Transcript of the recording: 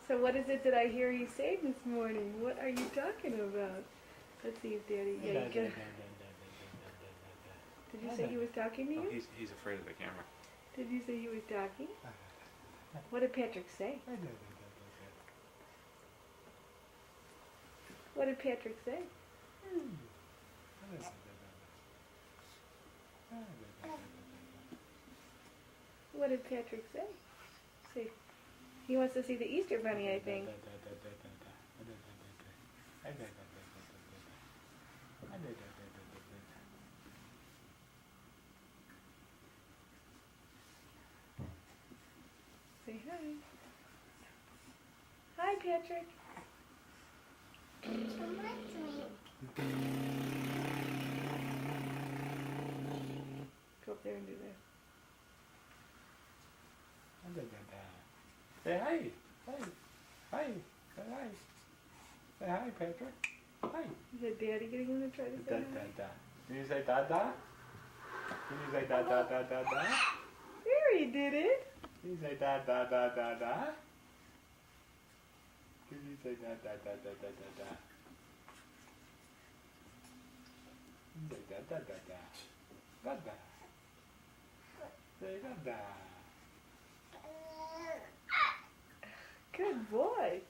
So what is it that I hear you say this morning? What are you talking about? Let's see if Daddy. Yeah, you get. Did you say he was talking to you? Oh, he's afraid of the camera. Did you say he was talking? What did Patrick say? What did Patrick say? What did Patrick say? See, he wants to see the Easter Bunny, I think. Say hi. Hi, Patrick. Go up there and do that. Say hi. Hi. Hi. Say hi. Say hi, Patrick. Hi. Is that Daddy getting him to try to say hi? Can you say da-da? Can you say da-da-da-da-da? There, he did it. Can you say da-da-da-da-da? Can you say da-da-da-da-da-da? Say da-da-da-da. Da-da. Say da-da. Good boy.